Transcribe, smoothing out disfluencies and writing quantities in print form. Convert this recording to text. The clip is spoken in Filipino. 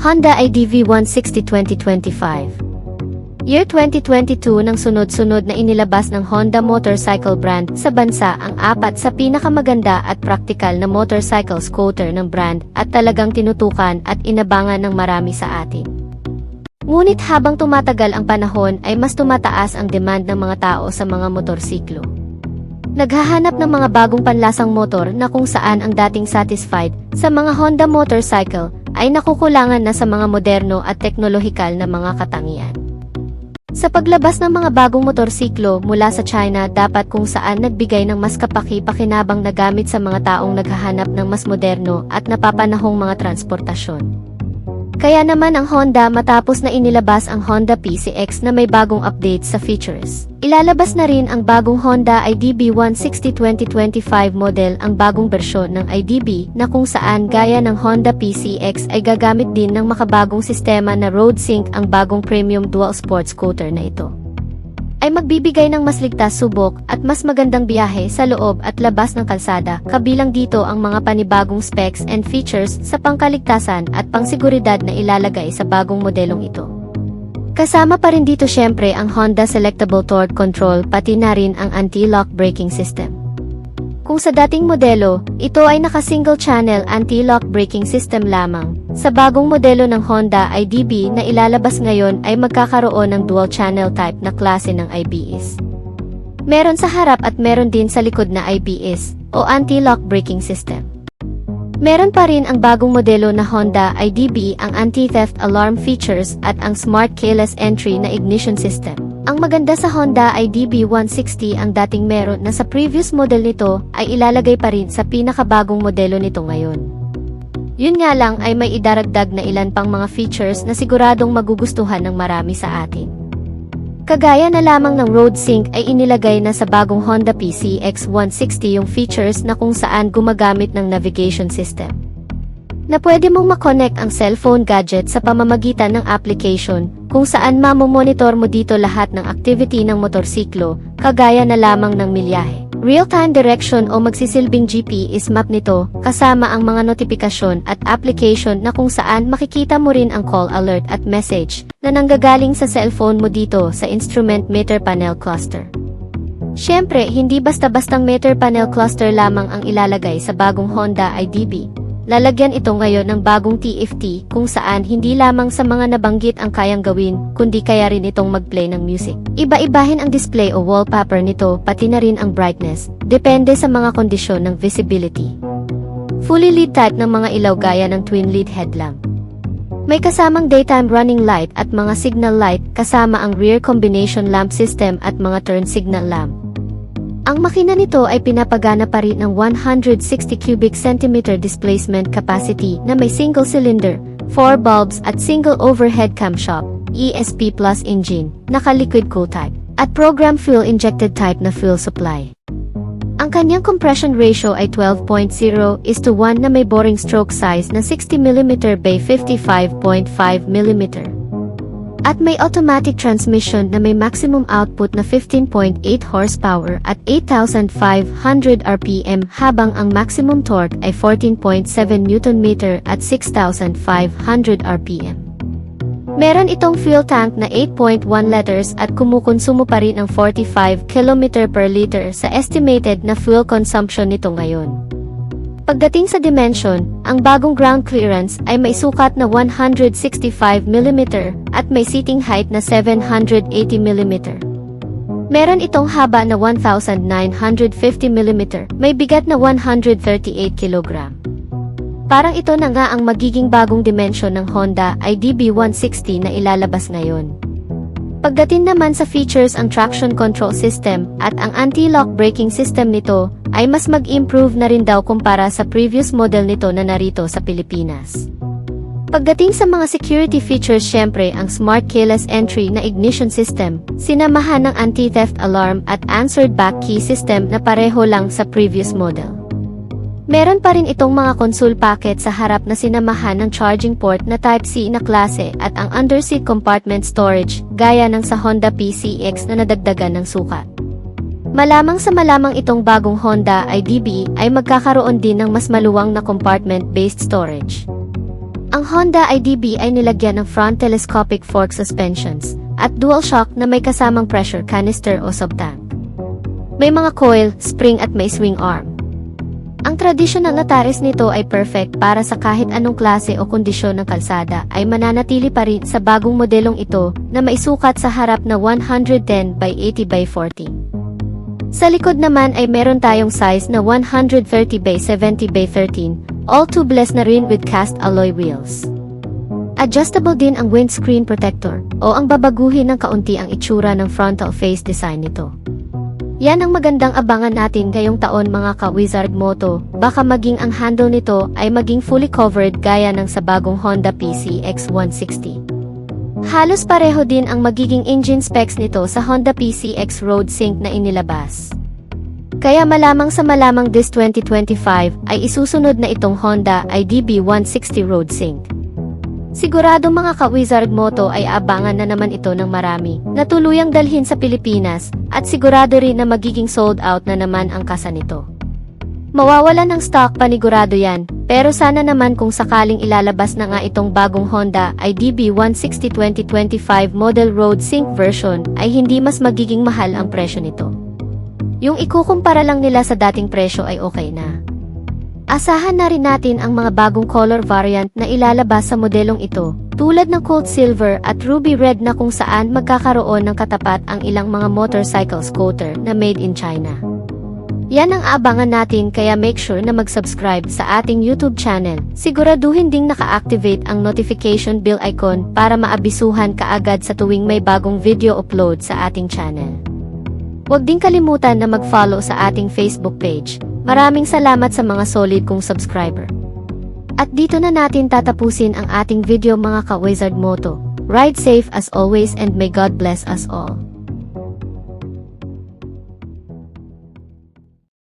Honda IDV 160 2025. Year 2022 nang sunod-sunod na inilabas ng Honda motorcycle brand sa bansa ang apat sa pinakamaganda at praktikal na motorcycle scooter ng brand at talagang tinutukan at inabangan ng marami sa atin. Ngunit habang tumatagal ang panahon ay mas tumataas ang demand ng mga tao sa mga motorsiklo. Naghahanap ng mga bagong panlasang motor na kung saan ang dating satisfied sa mga Honda motorcycle ay nakukulangan na sa mga moderno at teknolohikal na mga katangian. Sa paglabas ng mga bagong motorsiklo mula sa China dapat kung saan nagbigay ng mas kapaki-pakinabang na gamit sa mga taong naghahanap ng mas moderno at napapanahong mga transportasyon. Kaya naman ang Honda matapos na inilabas ang Honda PCX na may bagong update sa features. Ilalabas na rin ang bagong Honda IDB 160 2025 model ang bagong bersyon ng IDB na kung saan gaya ng Honda PCX ay gagamit din ng makabagong sistema na RoadSync ang bagong premium dual sport scooter na ito. Ay magbibigay ng mas ligtas subok at mas magandang biyahe sa loob at labas ng kalsada, kabilang dito ang mga panibagong specs and features sa pangkaligtasan at pangsiguridad na ilalagay sa bagong modelong ito. Kasama pa rin dito syempre ang Honda Selectable Torque Control pati na rin ang anti-lock braking system. Kung sa dating modelo, ito ay naka-single channel anti-lock braking system lamang. Sa bagong modelo ng Honda IDB na ilalabas ngayon ay magkakaroon ng dual channel type na klase ng ABS. Meron sa harap at meron din sa likod na ABS o anti-lock braking system. Meron pa rin ang bagong modelo na Honda IDB ang anti-theft alarm features at ang smart keyless entry na ignition system. Ang maganda sa Honda IDB 160 ang dating meron na sa previous model nito ay ilalagay pa rin sa pinakabagong modelo nito ngayon. Yun nga lang ay may idaragdag na ilan pang mga features na siguradong magugustuhan ng marami sa atin. Kagaya na lamang ng RoadSync ay inilagay na sa bagong Honda PCX 160 yung features na kung saan gumagamit ng navigation system. Na pwede mong makonect ang cellphone gadget sa pamamagitan ng application kung saan mamomonitor mo dito lahat ng activity ng motorsiklo, kagaya na lamang ng milyahe. Real-time direction o magsisilbing GPS map nito, kasama ang mga notifikasyon at application na kung saan makikita mo rin ang call alert at message na nanggagaling sa cellphone mo dito sa instrument meter panel cluster. Siyempre, hindi basta-bastang meter panel cluster lamang ang ilalagay sa bagong Honda IDB. Lalagyan ito ngayon ng bagong TFT kung saan hindi lamang sa mga nabanggit ang kayang gawin, kundi kaya rin itong mag-play ng music. Iba-ibahin ang display o wallpaper nito pati na rin ang brightness, depende sa mga kondisyon ng visibility. Fully LED type ng mga ilaw gaya ng twin LED headlamp. May kasamang daytime running light at mga signal light kasama ang rear combination lamp system at mga turn signal lamp. Ang makina nito ay pinapagana pa rin ng 160 cubic centimeter displacement capacity na may single cylinder, 4 bulbs at single overhead camshaft, ESP Plus engine, naka-liquid cool type, at program fuel injected type na fuel supply. Ang kanyang compression ratio ay 12.0:1 na may boring stroke size na 60mm by 55.5mm. At may automatic transmission na may maximum output na 15.8 horsepower at 8,500 RPM habang ang maximum torque ay 14.7 Nm at 6,500 RPM. Meron itong fuel tank na 8.1 liters at kumukonsumo pa rin ng 45 km per liter sa estimated na fuel consumption nito ngayon. Pagdating sa dimension, ang bagong ground clearance ay may sukat na 165mm at may seating height na 780mm. Meron itong haba na 1,950mm, may bigat na 138 kg. Parang ito na nga ang magiging bagong dimensyon ng Honda IDB 160 na ilalabas ngayon. Pagdating naman sa features ang traction control system at ang anti-lock braking system nito ay mas mag-improve na rin daw kumpara sa previous model nito na narito sa Pilipinas. Pagdating sa mga security features syempre ang smart keyless entry na ignition system, sinamahan ng anti-theft alarm at answered back key system na pareho lang sa previous model. Meron pa rin itong mga console packet sa harap na sinamahan ng charging port na Type-C na klase at ang underseat compartment storage, gaya ng sa Honda PCX na nadagdagan ng sukat. Malamang sa malamang itong bagong Honda IDB ay magkakaroon din ng mas maluwang na compartment-based storage. Ang Honda IDB ay nilagyan ng front telescopic fork suspensions at dual shock na may kasamang pressure canister o subtank. May mga coil, spring at may swing arm. Ang traditional na taris nito ay perfect para sa kahit anong klase o kondisyon ng kalsada ay mananatili pa rin sa bagong modelong ito na maisukat sa harap na 110 by 80 by 40. Sa likod naman ay meron tayong size na 130 by 70 by 13, all tubeless na rin with cast alloy wheels. Adjustable din ang windscreen protector o ang babaguhin ng kaunti ang itsura ng frontal face design nito. Yan ang magandang abangan natin ngayong taon mga ka-Wizard Moto, baka maging ang handle nito ay maging fully covered gaya ng sa bagong Honda PCX 160. Halos pareho din ang magiging engine specs nito sa Honda PCX Road Sync na inilabas. Kaya malamang sa malamang this 2025 ay isusunod na itong Honda IDB 160 Road Sync. Sigurado mga ka-Wizard Moto ay abangan na naman ito ng marami na tuluyang dalhin sa Pilipinas at sigurado rin na magiging sold out na naman ang kasa nito. Mawawala ng stock panigurado yan, pero sana naman kung sakaling ilalabas na nga itong bagong Honda IDB 160 2025 Model Road Sync version ay hindi mas magiging mahal ang presyo nito. Yung ikukumpara lang nila sa dating presyo ay okay na. Asahan na rin natin ang mga bagong color variant na ilalabas sa modelong ito, tulad ng Cold Silver at Ruby Red na kung saan magkakaroon ng katapat ang ilang mga motorcycle scooter na made in China. Yan ang abangan natin kaya make sure na mag-subscribe sa ating YouTube channel. Siguraduhin ding naka-activate ang notification bell icon para maabisuhan kaagad sa tuwing may bagong video upload sa ating channel. Huwag ding kalimutan na mag-follow sa ating Facebook page. Maraming salamat sa mga solid kong subscriber. At dito na natin tatapusin ang ating video mga ka-Wizard Moto. Ride safe as always and may God bless us all.